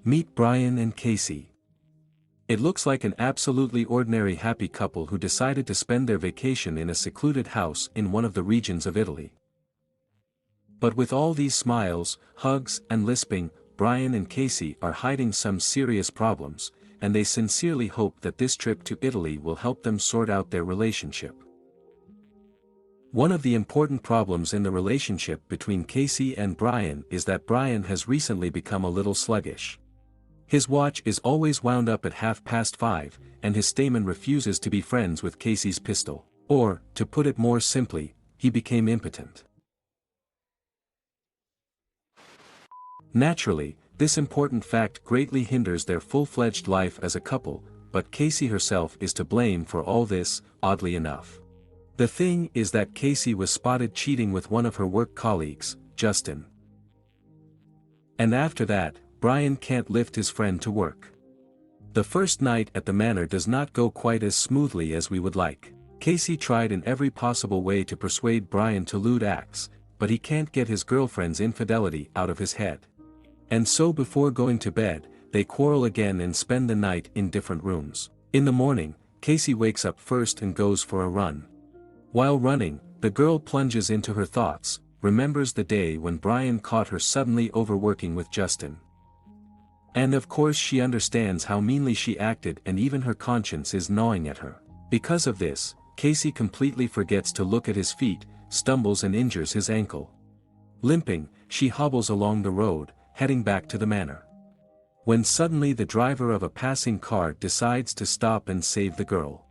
Meet Brian and Casey. It looks like an absolutely ordinary happy couple who decided to spend their vacation in a secluded house in one of the regions of Italy. But with all these smiles, hugs, and lisping, Brian and Casey are hiding some serious problems, and they sincerely hope that this trip to Italy will help them sort out their relationship. One of the important problems in the relationship between Casey and Brian is that Brian has recently become a little sluggish. His watch is always wound up at 5:30, and his stamen refuses to be friends with Casey's pistol. Or, to put it more simply, he became impotent. Naturally, this important fact greatly hinders their full-fledged life as a couple, but Casey herself is to blame for all this, oddly enough. The thing is that Casey was spotted cheating with one of her work colleagues, Justin. And after that, Brian can't lift his friend to work. The first night at the manor does not go quite as smoothly as we would like. Casey tried in every possible way to persuade Brian to lewd acts, but he can't get his girlfriend's infidelity out of his head. And so before going to bed, they quarrel again and spend the night in different rooms. In the morning, Casey wakes up first and goes for a run. While running, the girl plunges into her thoughts, remembers the day when Brian caught her suddenly overworking with Justin. And of course she understands how meanly she acted, and even her conscience is gnawing at her. Because of this, Casey completely forgets to look at his feet, stumbles and injures his ankle. Limping, she hobbles along the road, heading back to the manor. When suddenly the driver of a passing car decides to stop and save the girl.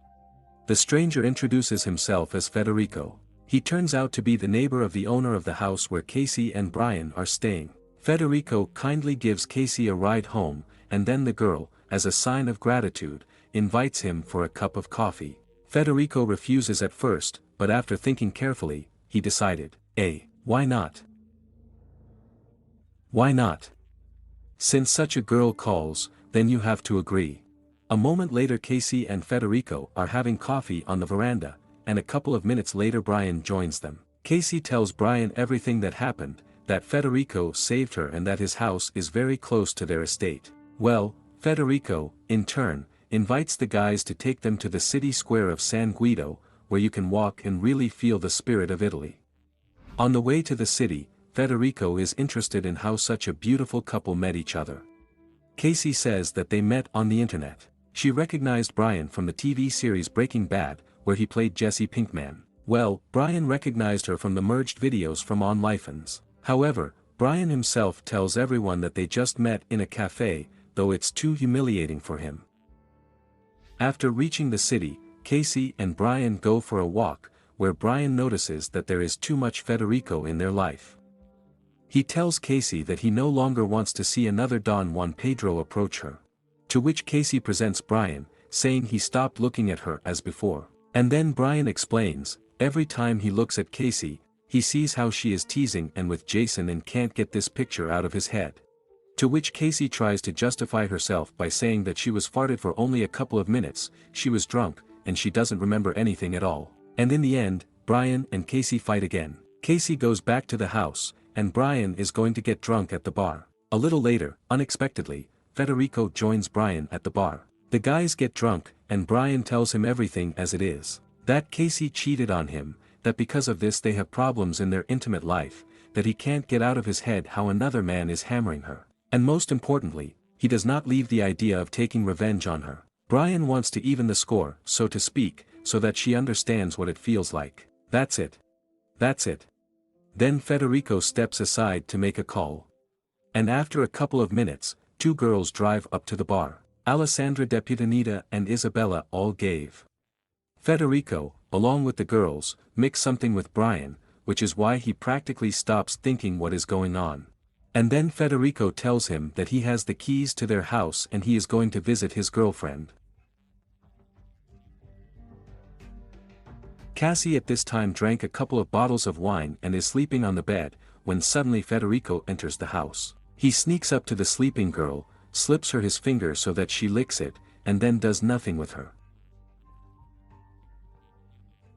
The stranger introduces himself as Federico. He turns out to be the neighbor of the owner of the house where Casey and Brian are staying. Federico kindly gives Casey a ride home, and then the girl, as a sign of gratitude, invites him for a cup of coffee. Federico refuses at first, but after thinking carefully, he decided, why not? Why not? Since such a girl calls, then you have to agree. A moment later Casey and Federico are having coffee on the veranda, and a couple of minutes later Brian joins them. Casey tells Brian everything that happened, that Federico saved her and that his house is very close to their estate. Well, Federico, in turn, invites the guys to take them to the city square of San Guido, where you can walk and really feel the spirit of Italy. On the way to the city, Federico is interested in how such a beautiful couple met each other. Casey says that they met on the internet. She recognized Brian from the TV series Breaking Bad, where he played Jesse Pinkman. Well, Brian recognized her from the merged videos from OnlyFans. However, Brian himself tells everyone that they just met in a cafe, though it's too humiliating for him. After reaching the city, Casey and Brian go for a walk, where Brian notices that there is too much Federico in their life. He tells Casey that he no longer wants to see another Don Juan Pedro approach her. To which Casey presents Brian, saying he stopped looking at her as before. And then Brian explains, every time he looks at Casey, he sees how she is teasing and with Jason and can't get this picture out of his head. To which Casey tries to justify herself by saying that she was farted for only a couple of minutes, she was drunk, and she doesn't remember anything at all. And in the end, Brian and Casey fight again. Casey goes back to the house, and Brian is going to get drunk at the bar. A little later, unexpectedly, Federico joins Brian at the bar. The guys get drunk, and Brian tells him everything as it is. That Casey cheated on him, that because of this they have problems in their intimate life, that he can't get out of his head how another man is hammering her. And most importantly, he does not leave the idea of taking revenge on her. Brian wants to even the score, so to speak, so that she understands what it feels like. That's it. That's it. Then Federico steps aside to make a call. And after a couple of minutes, two girls drive up to the bar. Alessandra Deputanita and Isabella all gave. Federico, along with the girls, mix something with Brian, which is why he practically stops thinking what is going on. And then Federico tells him that he has the keys to their house and he is going to visit his girlfriend. Cassie at this time drank a couple of bottles of wine and is sleeping on the bed, when suddenly Federico enters the house. He sneaks up to the sleeping girl, slips her his finger so that she licks it, and then does nothing with her.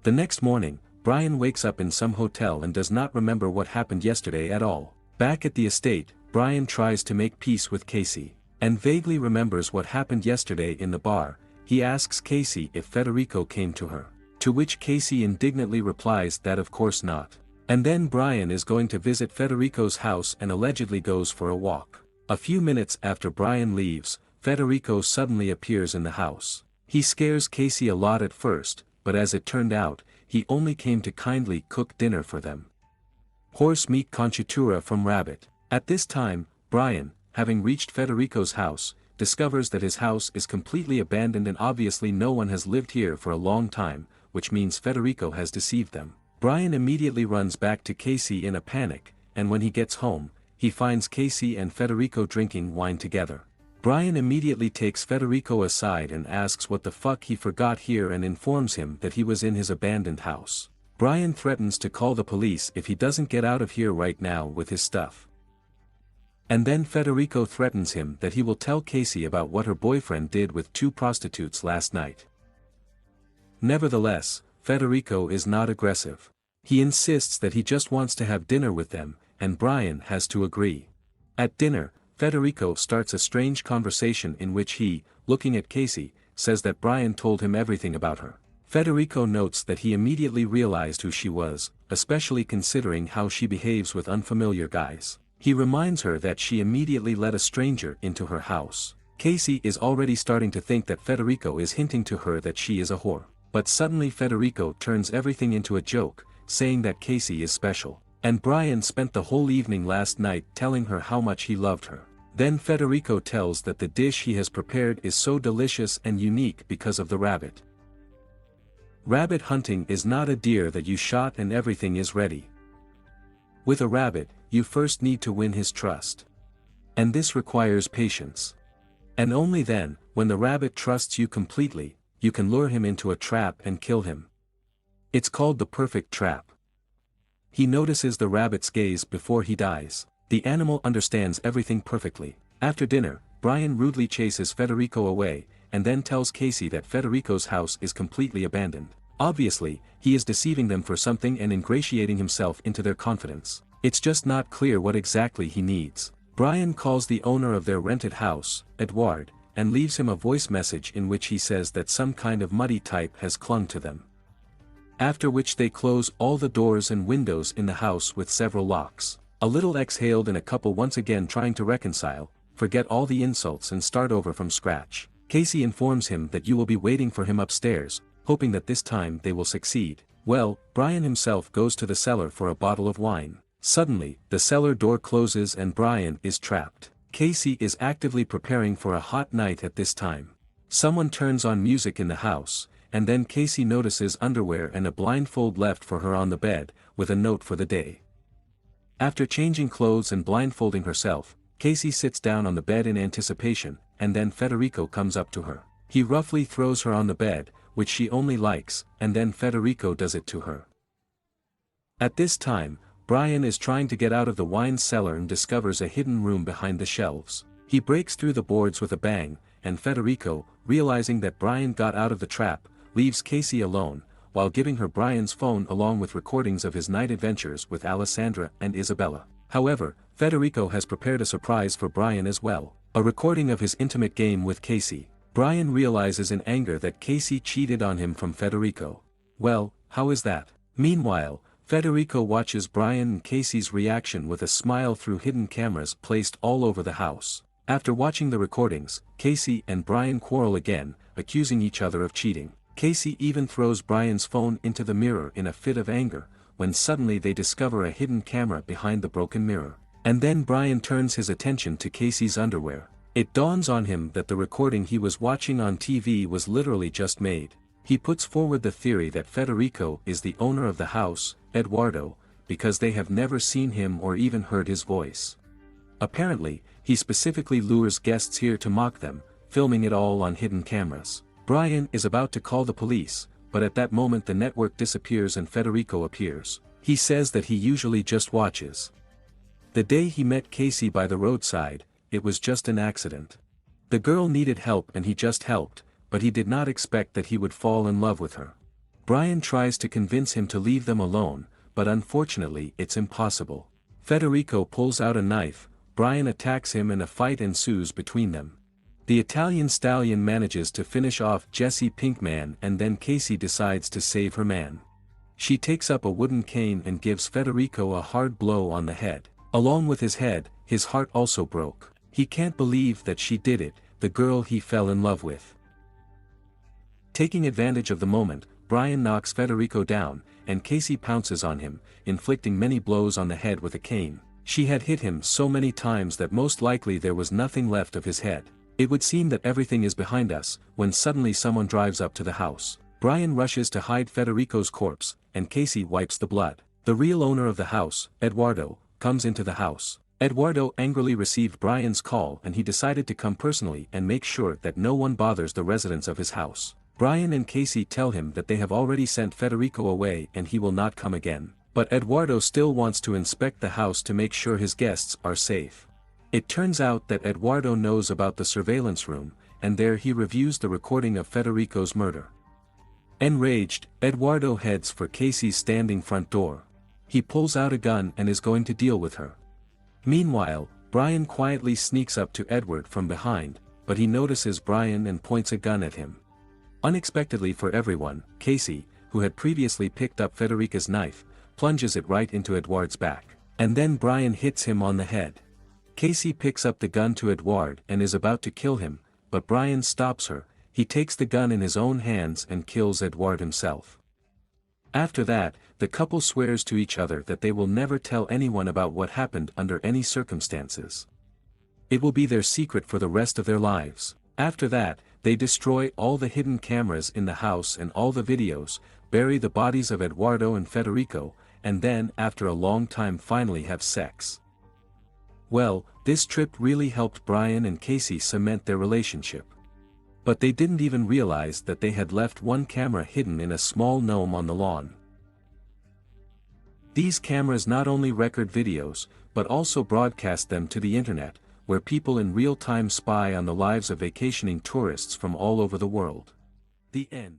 The next morning, Brian wakes up in some hotel and does not remember what happened yesterday at all. Back at the estate, Brian tries to make peace with Casey. and vaguely remembers what happened yesterday in the bar. He asks Casey if Federico came to her, to which Casey indignantly replies that of course not. And then Brian is going to visit Federico's house and allegedly goes for a walk. A few minutes after Brian leaves, Federico suddenly appears in the house. He scares Casey a lot at first, but as it turned out, he only came to kindly cook dinner for them. Horse meat conchitura from rabbit. At this time, Brian, having reached Federico's house, discovers that his house is completely abandoned and obviously no one has lived here for a long time, which means Federico has deceived them. Brian immediately runs back to Casey in a panic, and when he gets home, he finds Casey and Federico drinking wine together. Brian immediately takes Federico aside and asks what the fuck he forgot here and informs him that he was in his abandoned house. Brian threatens to call the police if he doesn't get out of here right now with his stuff. And then Federico threatens him that he will tell Casey about what her boyfriend did with 2 prostitutes last night. Nevertheless, Federico is not aggressive. He insists that he just wants to have dinner with them, and Brian has to agree. At dinner, Federico starts a strange conversation in which he, looking at Casey, says that Brian told him everything about her. Federico notes that he immediately realized who she was, especially considering how she behaves with unfamiliar guys. He reminds her that she immediately let a stranger into her house. Casey is already starting to think that Federico is hinting to her that she is a whore. But suddenly Federico turns everything into a joke, saying that Casey is special. And Brian spent the whole evening last night telling her how much he loved her. Then Federico tells that the dish he has prepared is so delicious and unique because of the rabbit. Rabbit hunting is not a deer that you shot and everything is ready. With a rabbit, you first need to win his trust. And this requires patience. And only then, when the rabbit trusts you completely, you can lure him into a trap and kill him. It's called the perfect trap. He notices the rabbit's gaze before he dies. The animal understands everything perfectly. After dinner, Brian rudely chases Federico away, and then tells Casey that Federico's house is completely abandoned. Obviously, he is deceiving them for something and ingratiating himself into their confidence. It's just not clear what exactly he needs. Brian calls the owner of their rented house, Edward, and leaves him a voice message in which he says that some kind of muddy type has clung to them. After which they close all the doors and windows in the house with several locks. A little exhaled and a couple once again trying to reconcile, forget all the insults and start over from scratch. Casey informs him that you will be waiting for him upstairs, hoping that this time they will succeed. Well, Brian himself goes to the cellar for a bottle of wine. Suddenly, the cellar door closes and Brian is trapped. Casey is actively preparing for a hot night at this time. Someone turns on music in the house, and then Casey notices underwear and a blindfold left for her on the bed, with a note for the day. After changing clothes and blindfolding herself, Casey sits down on the bed in anticipation, and then Federico comes up to her. He roughly throws her on the bed, which she only likes, and then Federico does it to her. At this time, Brian is trying to get out of the wine cellar and discovers a hidden room behind the shelves. He breaks through the boards with a bang, and Federico, realizing that Brian got out of the trap, leaves Casey alone, while giving her Brian's phone along with recordings of his night adventures with Alessandra and Isabella. However, Federico has prepared a surprise for Brian as well, a recording of his intimate game with Casey. Brian realizes in anger that Casey cheated on him from Federico. Well, how is that? Meanwhile, Federico watches Brian and Casey's reaction with a smile through hidden cameras placed all over the house. After watching the recordings, Casey and Brian quarrel again, accusing each other of cheating. Casey even throws Brian's phone into the mirror in a fit of anger, when suddenly they discover a hidden camera behind the broken mirror. And then Brian turns his attention to Casey's underwear. It dawns on him that the recording he was watching on TV was literally just made. He puts forward the theory that Federico is the owner of the house, Eduardo, because they have never seen him or even heard his voice. Apparently, he specifically lures guests here to mock them, filming it all on hidden cameras. Brian is about to call the police, but at that moment the network disappears and Federico appears. He says that he usually just watches. The day he met Casey by the roadside, it was just an accident. The girl needed help and he just helped, but he did not expect that he would fall in love with her. Brian tries to convince him to leave them alone, but unfortunately it's impossible. Federico pulls out a knife, Brian attacks him and a fight ensues between them. The Italian stallion manages to finish off Jesse Pinkman and then Casey decides to save her man. She takes up a wooden cane and gives Federico a hard blow on the head. Along with his head, his heart also broke. He can't believe that she did it, the girl he fell in love with. Taking advantage of the moment, Brian knocks Federico down, and Casey pounces on him, inflicting many blows on the head with a cane. She had hit him so many times that most likely there was nothing left of his head. It would seem that everything is behind us, when suddenly someone drives up to the house. Brian rushes to hide Federico's corpse, and Casey wipes the blood. The real owner of the house, Eduardo, comes into the house. Eduardo angrily received Brian's call and he decided to come personally and make sure that no one bothers the residents of his house. Brian and Casey tell him that they have already sent Federico away and he will not come again. But Eduardo still wants to inspect the house to make sure his guests are safe. It turns out that Eduardo knows about the surveillance room, and there he reviews the recording of Federico's murder. Enraged, Eduardo heads for Casey's standing front door. He pulls out a gun and is going to deal with her. Meanwhile, Brian quietly sneaks up to Edward from behind, but he notices Brian and points a gun at him. Unexpectedly for everyone, Casey, who had previously picked up Federica's knife, plunges it right into Edward's back. And then Brian hits him on the head. Casey picks up the gun to Edward and is about to kill him, but Brian stops her. He takes the gun in his own hands and kills Edward himself. After that, the couple swears to each other that they will never tell anyone about what happened under any circumstances. It will be their secret for the rest of their lives. After that, they destroy all the hidden cameras in the house and all the videos, bury the bodies of Eduardo and Federico, and then after a long time finally have sex. Well, this trip really helped Brian and Casey cement their relationship. But they didn't even realize that they had left one camera hidden in a small gnome on the lawn. These cameras not only record videos, but also broadcast them to the internet, where people in real time spy on the lives of vacationing tourists from all over the world. The end.